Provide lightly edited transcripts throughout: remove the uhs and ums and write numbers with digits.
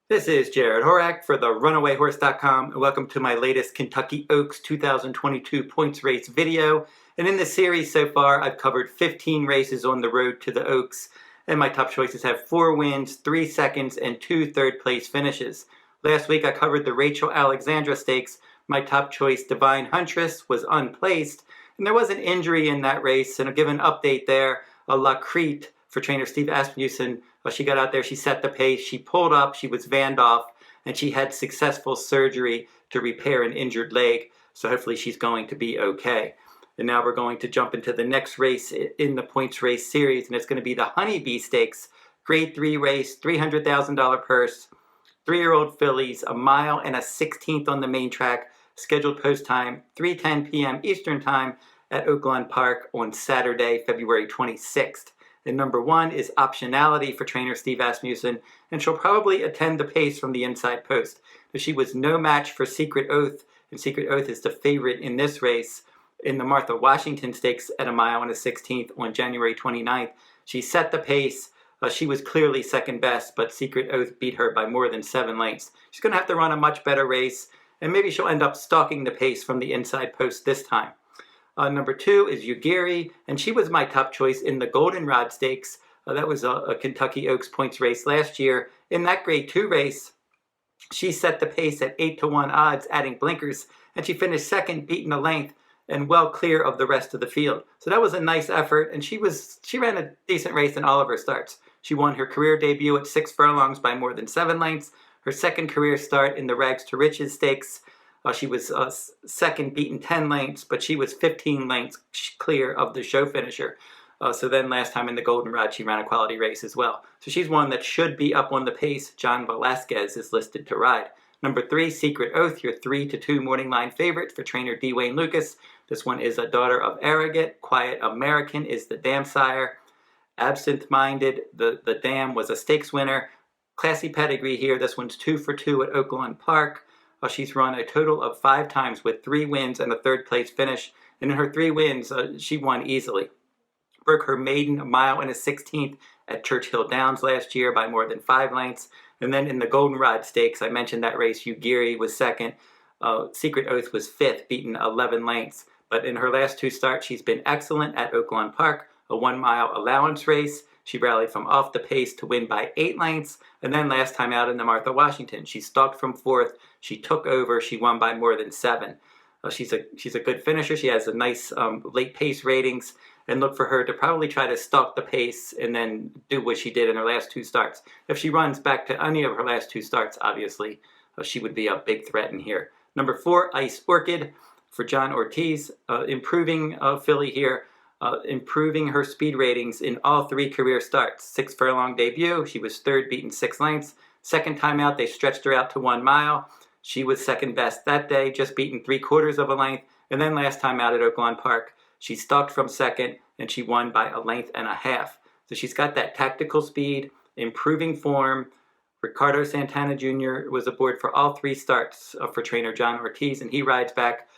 This is Jarrod Horak for the RunawayHorse.com, and welcome to my latest Kentucky Oaks 2022 points race video. And in this series so far, I've covered 15 races on the road to the Oaks, and my top choices have 4 wins, 3 seconds, and 2 third-place finishes. Last week, I covered the Rachel Alexandra Stakes. My top choice, Divine Huntress, was unplaced, and there was an injury in that race, and I'll give an update there. La Crete for trainer Steve Asmussen. She got out there, she set the pace, she pulled up, she was vanned off, and she had successful surgery to repair an injured leg. So hopefully she's going to be okay. And now we're going to jump into the next race in the points race series, and it's going to be the Honeybee Stakes, Grade 3 race, $300,000 purse, 3-year-old fillies, a mile and a 16th on the main track, scheduled post time 3:10 p.m. Eastern Time at Oaklawn Park on Saturday, February 26th. And number 1 is Optionality for trainer Steve Asmussen, and she'll probably attend the pace from the inside post. But she was no match for Secret Oath, and Secret Oath is the favorite in this race. In the Martha Washington Stakes at a mile and a 16th on January 29th, she set the pace. She was clearly second best, but Secret Oath beat her by more than 7 lengths. She's going to have to run a much better race, and maybe she'll end up stalking the pace from the inside post this time. Number 2 is Yuugiri, and she was my top choice in the Goldenrod Stakes. That was a Kentucky Oaks points race last year. In that Grade 2 race, she set the pace at 8-1 odds, adding blinkers, and she finished second, beaten a length, and well clear of the rest of the field. So that was a nice effort, and she ran a decent race in all of her starts. She won her career debut at 6 furlongs by more than 7 lengths. Her second career start in the Rags to Riches Stakes, she was second, beaten 10 lengths, but she was 15 lengths clear of the show finisher. So then last time in the Goldenrod, she ran a quality race as well. So she's one that should be up on the pace. John Velasquez is listed to ride. Number 3, Secret Oath, your 3-2 morning line favorite for trainer D. Wayne Lucas. This one is a daughter of Arrogant. Quiet American is the dam sire. Absent Minded, the dam, was a stakes winner. Classy pedigree here. This one's 2 for 2 at Oaklawn Park. She's run a total of 5 times with 3 wins and a third place finish. And in her 3 wins, she won easily. Broke her maiden mile and a 16th at Churchill Downs last year by more than 5 lengths. And then in the Goldenrod Stakes, I mentioned that race, Yuugiri was second. Secret Oath was 5th, beaten 11 lengths. But in her last 2 starts, she's been excellent at Oaklawn Park, a 1-mile allowance race. She rallied from off the pace to win by 8 lengths. And then last time out in the Martha Washington, she stalked from 4th. She took over. She won by more than 7. She's a good finisher. She has a nice late pace ratings. And look for her to probably try to stalk the pace and then do what she did in her last 2 starts. If she runs back to any of her last 2 starts, obviously, she would be a big threat in here. Number 4, Ice Orchid for John Ortiz. Improving filly here. Improving her speed ratings in all 3 career starts. 6 furlong debut, she was 3rd, beaten 6 lengths. Second time out, they stretched her out to 1 mile. She was second best that day, just beaten 3/4 of a length. And then last time out at Oaklawn Park, she stalked from second, and she won by 1.5 lengths. So she's got that tactical speed, improving form. Ricardo Santana Jr. was aboard for all 3 starts for trainer John Ortiz, and he rides back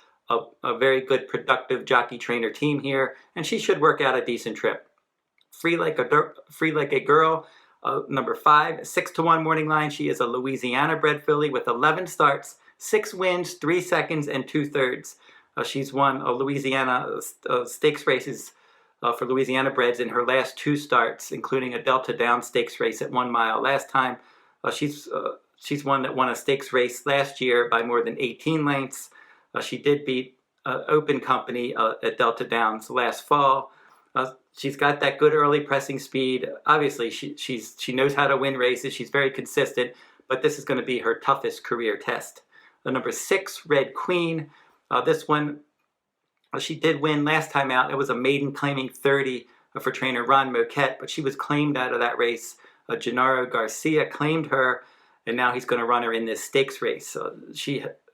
a very good, productive jockey trainer team here, and she should work out a decent trip. Free like a girl. Number 5, 6-1 morning line. She is a Louisiana bred filly with 11 starts, 6 wins, 3 seconds, and 2/3. She's won Louisiana stakes races for Louisiana breds in her last 2 starts, including a Delta Down stakes race at 1 mile last time. She's one that won a stakes race last year by more than 18 lengths. She did beat Open Company at Delta Downs last fall. She's got that good early pressing speed. Obviously, she knows how to win races. She's very consistent, but this is going to be her toughest career test. Number 6, Red Queen. This one, she did win last time out. It was a maiden claiming 30 for trainer Ron Moquette, but she was claimed out of that race. Gennaro Garcia claimed her, and now he's going to run her in this stakes race.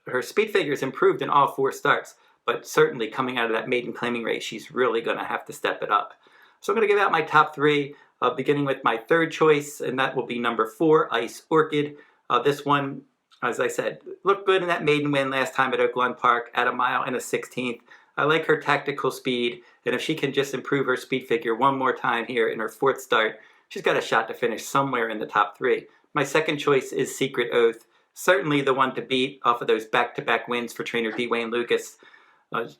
Her speed figures improved in all 4 starts, but certainly coming out of that maiden claiming race, she's really going to have to step it up. So I'm going to give out my top 3, beginning with my 3rd choice, and that will be number 4, Ice Orchid. This one, as I said, looked good in that maiden win last time at Oaklawn Park at 1 mile and a 16th. I like her tactical speed, and if she can just improve her speed figure one more time here in her 4th start, she's got a shot to finish somewhere in the top 3. My second choice is Secret Oath. Certainly the one to beat off of those back-to-back wins for trainer D. Wayne Lucas.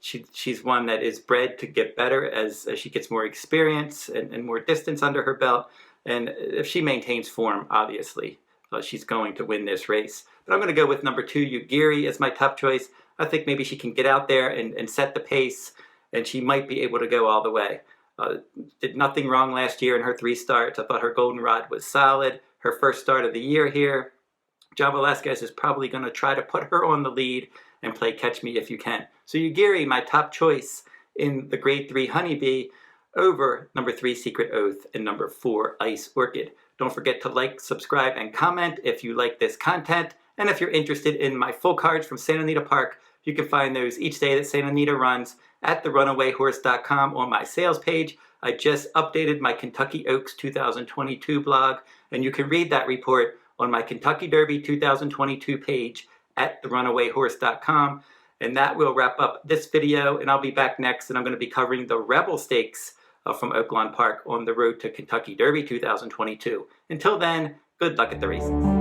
She's one that is bred to get better as she gets more experience and more distance under her belt. And if she maintains form, obviously, she's going to win this race. But I'm going to go with number 2, Yuugiri, as my top choice. I think maybe she can get out there and set the pace, and she might be able to go all the way. Did nothing wrong last year in her 3 starts. I thought her goldenrod was solid. Her first start of the year here. John Velasquez is probably going to try to put her on the lead and play catch me if you can. So Yuugiri, my top choice in the grade 3 Honeybee, over number 3 Secret Oath and number 4 Ice Orchid. Don't forget to like, subscribe, and comment if you like this content. And if you're interested in my full cards from Santa Anita Park, you can find those each day that Santa Anita runs at the runawayhorse.com on my sales page. I just updated my Kentucky Oaks 2022 blog, and you can read that report on my Kentucky Derby 2022 page at therunawayhorse.com. And that will wrap up this video, and I'll be back next, and I'm going to be covering the Rebel Stakes from Oaklawn Park on the road to Kentucky Derby 2022. Until then, good luck at the races.